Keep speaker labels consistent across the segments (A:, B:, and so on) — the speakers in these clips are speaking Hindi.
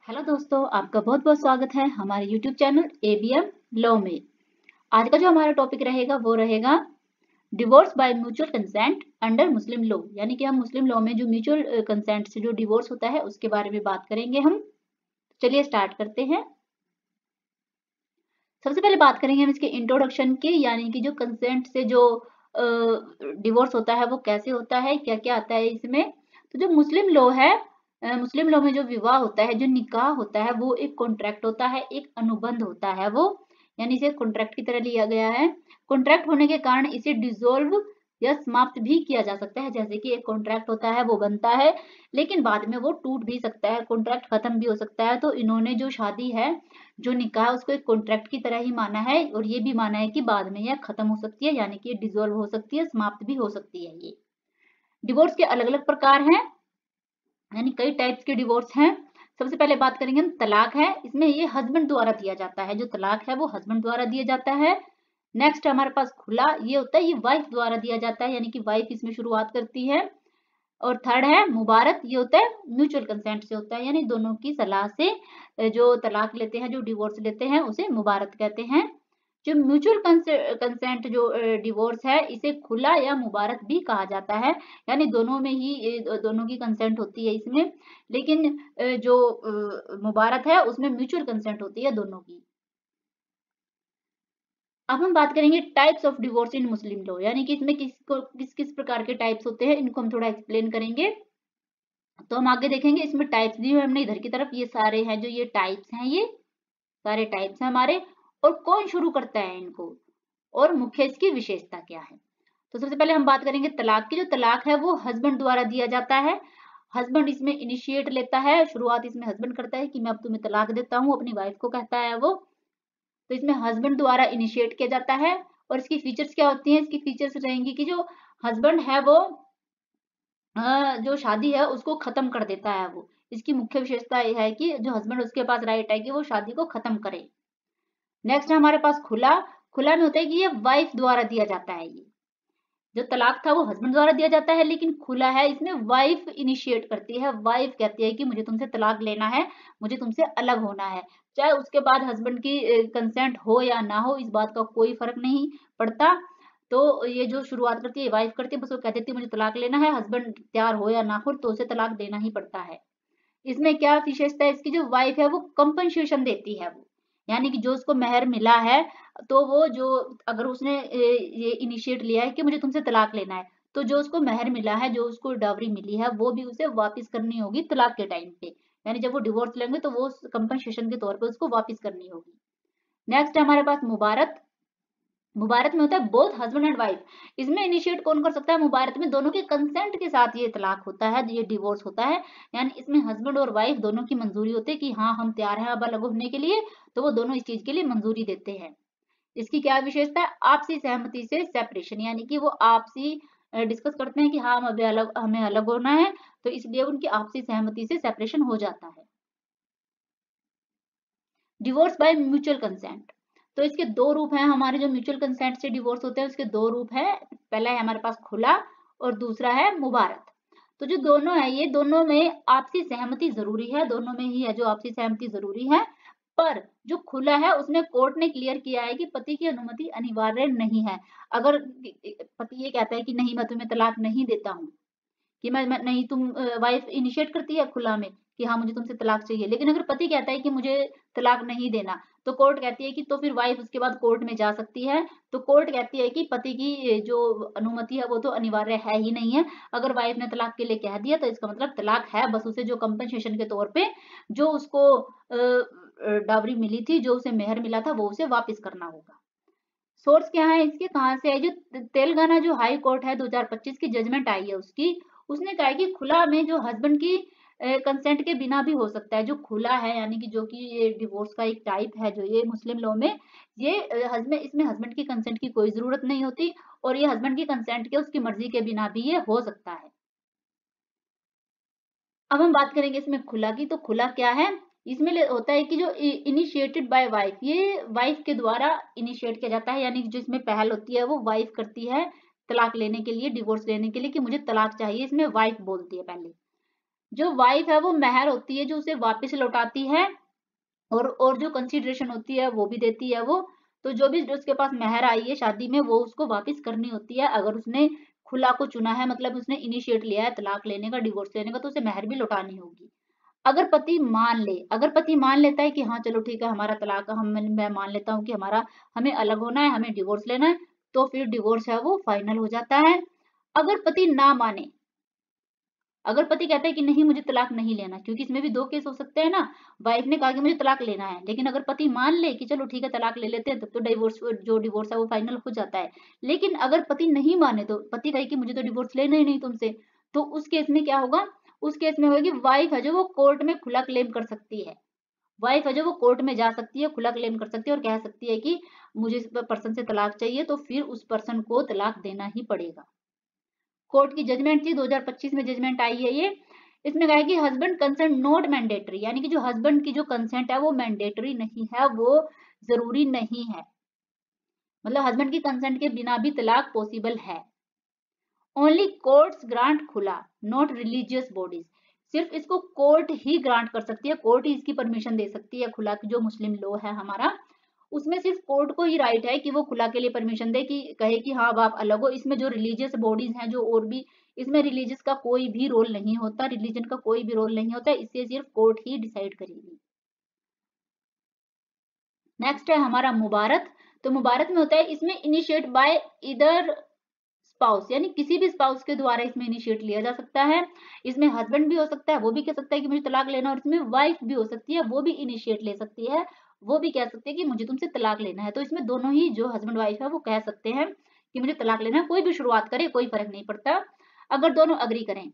A: हेलो दोस्तों, आपका बहुत बहुत स्वागत है हमारे यूट्यूब चैनल एबीएम लॉ में। आज का जो हमारा टॉपिक रहेगा वो रहेगा divorce by mutual consent under Muslim law. यानी कि हम मुस्लिम लॉ में जो म्यूचुअल कंसेंट से जो डिवोर्स होता है उसके बारे में बात करेंगे हम। चलिए स्टार्ट करते हैं। सबसे पहले बात करेंगे हम इसके इंट्रोडक्शन की, यानी कि जो कंसेंट से जो डिवोर्स होता है वो कैसे होता है, क्या क्या आता है इसमें। तो जो मुस्लिम लॉ है, मुस्लिम लॉ में जो विवाह होता है, जो निकाह होता है, वो एक कॉन्ट्रैक्ट होता है, एक अनुबंध होता है वो, यानी इसे कॉन्ट्रैक्ट की तरह लिया गया है। कॉन्ट्रैक्ट होने के कारण इसे डिसॉल्व या समाप्त भी किया जा सकता है। जैसे कि एक कॉन्ट्रैक्ट होता है वो बनता है, लेकिन बाद में वो टूट भी सकता है, कॉन्ट्रैक्ट खत्म भी हो सकता है। तो इन्होंने जो शादी है, जो निकाह, उसको एक कॉन्ट्रैक्ट की तरह ही माना है, और ये भी माना है कि बाद में यह खत्म हो सकती है, यानी कि ये डिसॉल्व हो सकती है, समाप्त भी हो सकती है। ये डिवोर्स के अलग अलग प्रकार हैं, यानी कई टाइप्स के डिवोर्स हैं। सबसे पहले बात करेंगे हम तलाक है। इसमें ये हस्बैंड द्वारा दिया जाता है, जो तलाक है वो हस्बैंड द्वारा दिया जाता है। नेक्स्ट हमारे पास खुला, ये होता है ये वाइफ द्वारा दिया जाता है, यानी कि वाइफ इसमें शुरुआत करती है। और थर्ड है मुबारत, ये होता है म्यूचुअल कंसेंट से होता है, यानी दोनों की सलाह से जो तलाक लेते हैं, जो डिवोर्स लेते हैं, उसे मुबारत कहते हैं। जो म्यूचुअल कंसेंट जो डिवोर्स है, इसे खुला या मुबारक भी कहा जाता है, यानी दोनों में ही दोनों की कंसेंट होती है इसमें। लेकिन जो मुबारक है उसमें म्यूचुअल कंसेंट होती है दोनों की। अब हम बात करेंगे types of divorce in Muslim law, यानी कि इसमें किस किस प्रकार के टाइप्स होते हैं, इनको हम थोड़ा एक्सप्लेन करेंगे। तो हम आगे देखेंगे, इसमें टाइप्स दी हुई हमने इधर की तरफ, ये सारे हैं जो ये टाइप्स हैं, ये सारे टाइप्स हैं हमारे। और कौन शुरू करता है इनको, और मुख्य इसकी विशेषता क्या है। तो सबसे पहले हम बात करेंगे तलाक की। जो तलाक है वो हस्बैंड द्वारा दिया जाता है। हस्बैंड इसमें इनिशिएट लेता है, शुरुआत इसमें हस्बैंड करता है कि मैं अब तुम्हें तलाक देता हूँ, अपनी वाइफ को कहता है वो। तो इसमें हस्बैंड द्वारा इनिशिएट किया जाता है। और इसकी फीचर्स क्या होती हैं, इसकी फीचर्स रहेंगी कि जो हस्बैंड है वो जो शादी है उसको खत्म कर देता है वो। इसकी मुख्य विशेषता ये है कि जो हस्बैंड, उसके पास राइट है कि वो शादी को खत्म करे। नेक्स्ट है हमारे पास खुला। खुला में होता है कि ये वाइफ द्वारा दिया जाता है। ये जो तलाक था वो हस्बैंड द्वारा दिया जाता है, लेकिन खुला है इसमें वाइफ इनिशिएट करती है। वाइफ कहती है कि मुझे तुमसे तलाक लेना है, मुझे तुमसे अलग होना है। चाहे उसके बाद हस्बैंड की कंसेंट हो या ना हो, इस बात का कोई फर्क नहीं पड़ता। तो ये जो शुरुआत करती है वाइफ करती है, बस वो कह देती है मुझे तलाक लेना है, हस्बैंड तैयार हो या ना हो तो उसे तलाक देना ही पड़ता है। इसमें क्या विशेषता है इसकी, जो वाइफ है वो कंपनसेशन देती है वो, यानी कि जो उसको मेहर मिला है, तो वो जो अगर उसने ये इनिशिएट लिया है कि मुझे तुमसे तलाक लेना है, तो जो उसको मेहर मिला है, जो उसको डावरी मिली है, वो भी उसे वापस करनी होगी तलाक के टाइम पे। यानी जब वो डिवोर्स लेंगे तो वो कंपनसेशन के तौर पे उसको वापस करनी होगी। नेक्स्ट है हमारे पास मुबारत। मुबारत में होता है बोथ हस्बैंड एंड वाइफ। इसमें इनिशिएट कौन कर सकता है, मुबारत में दोनों के कंसेंट के साथ ये तलाक होता है, ये डिवोर्स होता है। यानी इसमें हस्बैंड और वाइफ दोनों की मंजूरी होती है कि हाँ हम तैयार हैं अब अलग होने के लिए, तो वो दोनों इस चीज के लिए मंजूरी देते हैं। इसकी क्या विशेषता है, आपसी सहमति से सेपरेशन, यानी कि वो आपसी डिस्कस करते हैं कि हाँ हम अभी अलग, हमें अलग होना है, तो इसलिए उनकी आपसी सहमति से सेपरेशन हो जाता है। Divorce by mutual consent. तो इसके दो रूप हैं हमारे, जो म्यूचुअल कंसेंट से डिवोर्स होते हैं उसके दो रूप हैं। पहला है हमारे पास खुला, और दूसरा है मुबारक। तो जो दोनों है, ये दोनों में आपसी सहमति जरूरी है, दोनों में ही है जो आपसी सहमति जरूरी है। पर जो खुला है उसमें कोर्ट ने क्लियर किया है कि पति की अनुमति अनिवार्य नहीं है। अगर पति ये कहता है कि नहीं मैं तुम्हें तलाक नहीं देता हूँ, कि मैं नहीं, तुम वाइफ इनिशिएट करती है खुला में कि हाँ मुझे तुमसे तलाक चाहिए, लेकिन अगर पति कहता है कि मुझे तलाक नहीं देना, तो कोर्ट कहती है कि तो फिर वाइफ उसके बाद कोर्ट में जा सकती है। तो कोर्ट कहती है कि पति की जो अनुमति है वो तो अनिवार्य है ही नहीं है। अगर वाइफ ने तलाक के लिए कह दिया तो इसका मतलब तलाक है, बस उसे जो कंपनसेशन के तौर पे जो उसको डावरी मिली थी, जो उसे मेहर मिला था, वो उसे वापस करना होगा। सोर्स क्या है इसके, कहाँ से है, जो तेलंगाना जो हाई कोर्ट है 2025 की जजमेंट आई है उसकी, उसने कहा है कि खुला में जो हस्बैंड की कंसेंट के बिना भी हो सकता है। जो खुला है, यानी कि जो कि ये डिवोर्स का एक टाइप है, जो ये मुस्लिम लॉ में, ये हस्बैंड, इसमें हस्बैंड की कंसेंट की कोई जरूरत नहीं होती, और ये हस्बैंड की कंसेंट के, उसकी मर्जी के बिना भी ये हो सकता है। अब हम बात करेंगे इसमें खुला की। तो खुला क्या है, इसमें होता है कि जो इनिशिएटेड बाय वाइफ, ये वाइफ के द्वारा इनिशिएट किया जाता है, यानी कि जो इसमें पहल होती है वो वाइफ करती है तलाक लेने के लिए, डिवोर्स लेने के लिए, कि मुझे तलाक चाहिए, इसमें वाइफ बोलती है पहले। जो वाइफ है वो मेहर होती है जो उसे वापस लौटाती है, और जो कंसिडरेशन होती है वो भी देती है वो। तो जो भी उसके पास मेहर आई है शादी में वो उसको वापस करनी होती है। अगर उसने खुला को चुना है, मतलब उसने इनिशिएट लिया है तलाक लेने का, डिवोर्स लेने का, तो उसे मेहर भी लौटानी होगी। अगर पति मान लेता है कि हाँ चलो ठीक है हमारा तलाक, मैं मान लेता हूँ कि हमें अलग होना है, हमें डिवोर्स लेना है, तो फिर डिवोर्स है वो फाइनल हो जाता है। अगर पति ना माने, अगर पति कहता है कि नहीं मुझे तलाक नहीं लेना, क्योंकि इसमें भी दो केस हो सकते हैं ना, वाइफ ने कहा कि मुझे तलाक लेना है, लेकिन अगर पति मान ले कि चलो ठीक है तलाक ले लेते हैं, तब तो डिवोर्स है वो फाइनल हो जाता है। लेकिन अगर पति नहीं माने, तो पति कहे कि मुझे तो डिवोर्स लेना ही नहीं तुमसे, तो उस केस में क्या होगा, उस केस में होगी वाइफ है जो वो कोर्ट में खुला क्लेम कर सकती है। वाइफ है जो वो कोर्ट में जा सकती है, खुला क्लेम कर सकती है और कह सकती है कि मुझे इस पर्सन से तलाक चाहिए, तो फिर उस पर्सन को तलाक देना ही पड़ेगा। कोर्ट की जजमेंट थी, 2025 में जजमेंट आई है ये। इसमें कहा है कि हस्बैंड कंसेंट नॉट मैंडेटरी, यानी कि जो हस्बैंड की जो कंसेंट है वो मैंडेटरी नहीं है, वो जरूरी नहीं है। मतलब हस्बैंड की कंसेंट के बिना भी तलाक पॉसिबल है। ओनली कोर्ट्स ग्रांट खुला, नॉट रिलीजियस बॉडीज। सिर्फ इसको कोर्ट ही ग्रांट कर सकती है, कोर्ट ही इसकी परमिशन दे सकती है। खुला की जो मुस्लिम लॉ है हमारा, उसमें सिर्फ कोर्ट को ही राइट है कि वो खुला के लिए परमिशन दे, कि कहे कि हाँ अब आप अलग हो। इसमें जो रिलीजियस बॉडीज हैं जो और भी, इसमें रिलीजियस का कोई भी रोल नहीं होता, रिलीजन का कोई भी रोल नहीं होता, इससे सिर्फ कोर्ट ही डिसाइड करेगी। नेक्स्ट है हमारा मुबारत। तो मुबारत में होता है, इसमें इनिशिएट बाय इधर स्पाउस, यानी किसी भी स्पाउस के द्वारा इसमें इनिशिएट लिया जा सकता है। इसमें हस्बैंड भी हो सकता है, वो भी कह सकता है कि मुझे तलाक लेना, और इसमें वाइफ भी हो सकती है, वो भी इनिशिएट ले सकती है, वो भी कह सकती है कि मुझे तुमसे तलाक लेना है। तो इसमें दोनों ही जो हस्बैंड वाइफ है वो कह सकते हैं कि मुझे तलाक लेना है। कोई भी शुरुआत करे कोई फर्क नहीं पड़ता, अगर दोनों अग्री करें।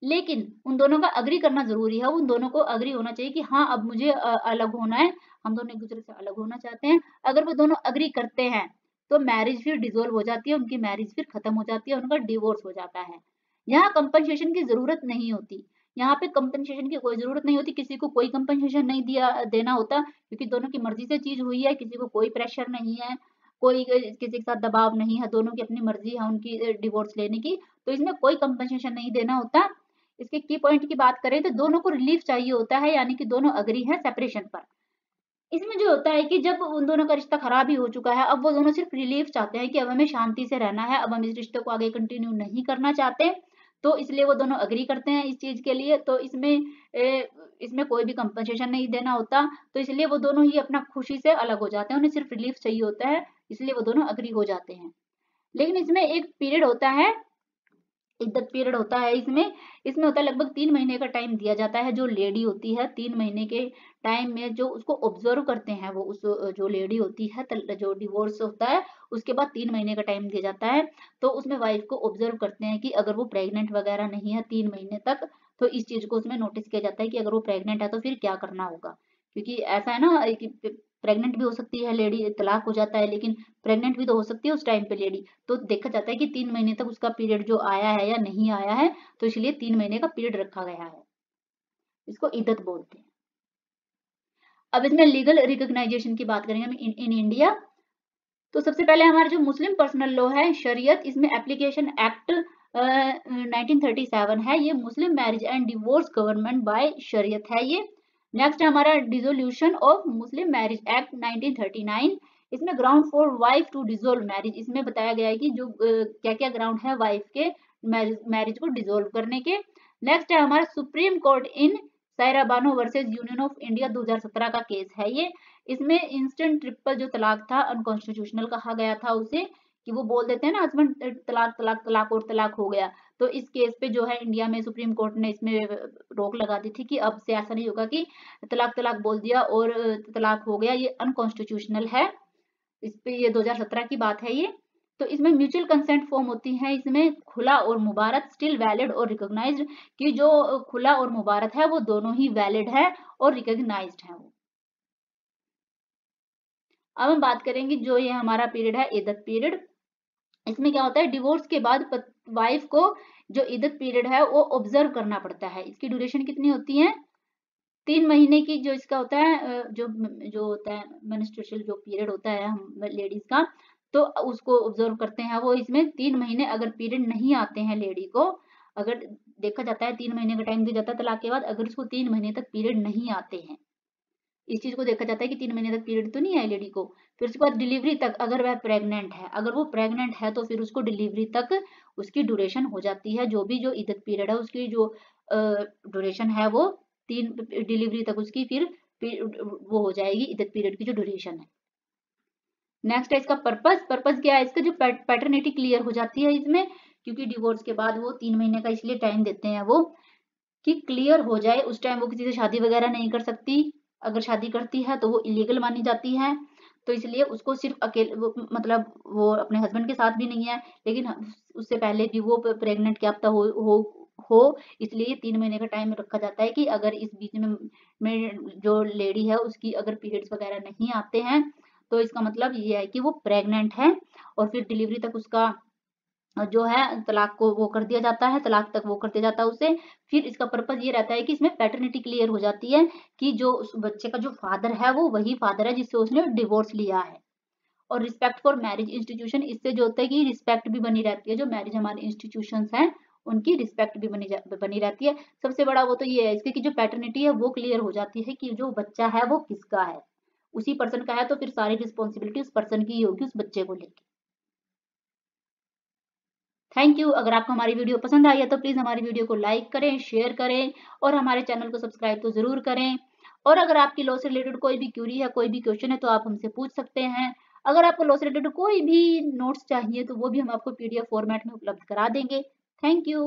A: लेकिन उन दोनों का अग्री करना जरूरी है, उन दोनों को अग्री होना चाहिए कि हाँ अब मुझे अलग होना है, हम दोनों एक दूसरे से अलग होना चाहते हैं। अगर वो दोनों अग्री करते हैं तो मैरिज फिर डिसोल्व हो जाती है, उनकी मैरिज फिर खत्म हो जाती है, उनका डिवोर्स हो जाता है। यहाँ कंपनसेशन की जरूरत नहीं होती, यहाँ पे कंपनसेशन की कोई जरूरत नहीं होती, किसी को कोई कंपनसेशन नहीं देना होता, क्योंकि दोनों की मर्जी से चीज हुई है, किसी को कोई प्रेशर नहीं है, कोई किसी के साथ दबाव नहीं है, दोनों की अपनी मर्जी है उनकी डिवोर्स लेने की, तो इसमें कोई कंपनसेशन नहीं देना होता। इसके की पॉइंट की बात करें तो दोनों को रिलीफ चाहिए होता है, यानी कि दोनों अग्री हैं सेपरेशन पर। इसमें जो होता है कि जब उन दोनों का रिश्ता खराब ही हो चुका है, अब वो दोनों सिर्फ रिलीफ चाहते हैं कि अब हमें शांति से रहना है, अब हम इस रिश्ते को आगे कंटिन्यू नहीं करना चाहते, तो इसलिए वो दोनों अग्री करते हैं इस चीज के लिए। तो इसमें कोई भी कंपनसेशन नहीं देना होता, तो इसलिए वो दोनों ही अपना खुशी से अलग हो जाते हैं, उन्हें सिर्फ रिलीफ चाहिए होता है, इसलिए वो दोनों अग्री हो जाते हैं। लेकिन इसमें एक पीरियड होता है, इद्दत पीरियड होता है इसमें। इसमें होता है लगभग 3 महीने का टाइम दिया जाता है। जो लेडी होती है 3 महीने के टाइम में जो उसको ऑब्जर्व करते हैं, वो उस जो लेडी होती है जो डिवोर्स होता है उसके बाद 3 महीने का टाइम दिया जाता है। तो उसमें वाइफ को ऑब्जर्व करते हैं कि अगर वो प्रेग्नेंट वगैरह नहीं है 3 महीने तक, तो इस चीज को उसमें नोटिस किया जाता है कि अगर वो प्रेग्नेंट है तो फिर क्या करना होगा। क्योंकि ऐसा है ना कि प्रेग्नेंट भी हो सकती है लेडी, तलाक हो जाता है, लेकिन प्रेग्नेंट भी तो हो सकती है उस टाइम पे लेडी। तो देखा जाता है कि 3 महीने तक उसका पीरियड जो आया है या नहीं आया है, तो इसलिए 3 महीने का पीरियड रखा गया है, इसको इद्दत बोलते हैं। अब इसमें लीगल रिकॉग्नाइजेशन की बात करेंगे हम इन इंडिया। तो सबसे पहले हमारा जो मुस्लिम पर्सनल लॉ है शरीयत, इसमें एप्लीकेशन एक्ट 1937 है, ये Muslim marriage and divorce government by शरीयत है ये। नेक्स्ट है हमारा dissolution of Muslim marriage act 1939, इसमें ground for wife to dissolve marriage, इसमें बताया गया है कि जो क्या क्या ग्राउंड है वाइफ के मैरिज को डिसोल्व करने के। नेक्स्ट है हमारा supreme court in Saira Bano versus union of India 2017 का केस है ये। इसमें इंस्टेंट ट्रिपल जो तलाक था अनकॉन्स्टिट्यूशनल कहा गया था उसे, कि वो बोल देते हैं ना हस्बैंड तलाक तलाक तलाक और तलाक हो गया। तो इस केस पे जो है इंडिया में सुप्रीम कोर्ट ने इसमें रोक लगा दी थी कि अब से ऐसा नहीं होगा कि तलाक तलाक बोल दिया और तलाक हो गया, ये अनकॉन्स्टिट्यूशनल है। इस पे ये 2017 की बात है ये। तो इसमें म्यूचुअल कंसेंट फॉर्म होती है, इसमें खुला और मुबारक स्टिल वैलिड और रिकॉग्नाइज्ड, कि जो खुला और मुबारक है वो दोनों ही वैलिड है और रिकॉग्नाइज्ड है वो। अब हम बात करेंगे जो ये हमारा पीरियड है इद्दत पीरियड। इसमें क्या होता है, डिवोर्स के बाद वाइफ को जो इद्दत पीरियड है वो ऑब्जर्व करना पड़ता है। इसकी ड्यूरेशन कितनी होती है, 3 महीने की जो इसका होता है जो जो होता है मेंस्ट्रुअल जो पीरियड होता है हम लेडीज का, तो उसको ऑब्जर्व करते हैं वो। इसमें 3 महीने अगर पीरियड नहीं आते हैं लेडी को, अगर देखा जाता है 3 महीने का टाइम दिया जाता है तलाक के बाद, अगर उसको 3 महीने तक पीरियड नहीं आते हैं, इस चीज़ को देखा जाता है कि 3 महीने तक पीरियड तो नहीं आई लेडी को, फिर उसके बाद डिलीवरी तक अगर वह प्रेग्नेंट है, अगर वो प्रेग्नेंट है तो फिर उसको डिलीवरी तक उसकी ड्यूरेशन हो जाती है, जो भी जो इद्दत पीरियड है उसकी जो ड्यूरेशन है वो 3 डिलीवरी तक उसकी फिर वो हो जाएगी इद्दत पीरियड की जो ड्यूरेशन है। नेक्स्ट है इसका पर्पस क्या है इसका, जो पैटर्निटी क्लियर हो जाती है इसमें, क्योंकि डिवोर्स के बाद वो 3 महीने का इसलिए टाइम देते हैं वो कि क्लियर हो जाए, उस टाइम वो किसी से शादी वगैरह नहीं कर सकती, अगर शादी करती है तो वो इलीगल मानी जाती है, तो इसलिए उसको सिर्फ अकेले वो मतलब वो अपने हस्बैंड के साथ भी नहीं है, लेकिन उससे पहले भी वो प्रेग्नेंट क्या पता हो इसलिए 3 महीने का टाइम रखा जाता है कि अगर इस बीच में जो लेडी है उसकी अगर पीरियड्स वगैरह नहीं आते हैं तो इसका मतलब ये है कि वो प्रेग्नेंट है, और फिर डिलीवरी तक उसका जो है तलाक को वो कर दिया जाता है, तलाक तक वो कर दिया जाता है उसे। फिर इसका पर्पस ये रहता है कि इसमें पैटर्निटी क्लियर हो जाती है कि जो उस बच्चे का जो फादर है वो वही फादर है जिससे उसने डिवोर्स लिया है। और रिस्पेक्ट फॉर मैरिज इंस्टीट्यूशन, इससे जो होता है कि रिस्पेक्ट भी बनी रहती है, जो मैरिज हमारे इंस्टीट्यूशंस हैं उनकी रिस्पेक्ट भी बनी रहती है। सबसे बड़ा वो तो ये है इसके कि जो पैटर्निटी है वो क्लियर हो जाती है कि जो बच्चा है वो किसका है, उसी पर्सन का है, तो फिर सारी रिस्पॉन्सिबिलिटी उस पर्सन की ही होगी उस बच्चे को लेकर। Thank you. अगर आपको हमारी वीडियो पसंद आई है तो प्लीज़ हमारी वीडियो को लाइक करें, शेयर करें और हमारे चैनल को सब्सक्राइब तो ज़रूर करें। और अगर आपकी लॉ से रिलेटेड कोई भी क्यूरी है, कोई भी क्वेश्चन है तो आप हमसे पूछ सकते हैं। अगर आपको लॉ से रिलेटेड कोई भी नोट्स चाहिए तो वो भी हम आपको पीडीएफ फॉर्मेट में उपलब्ध करा देंगे। Thank you.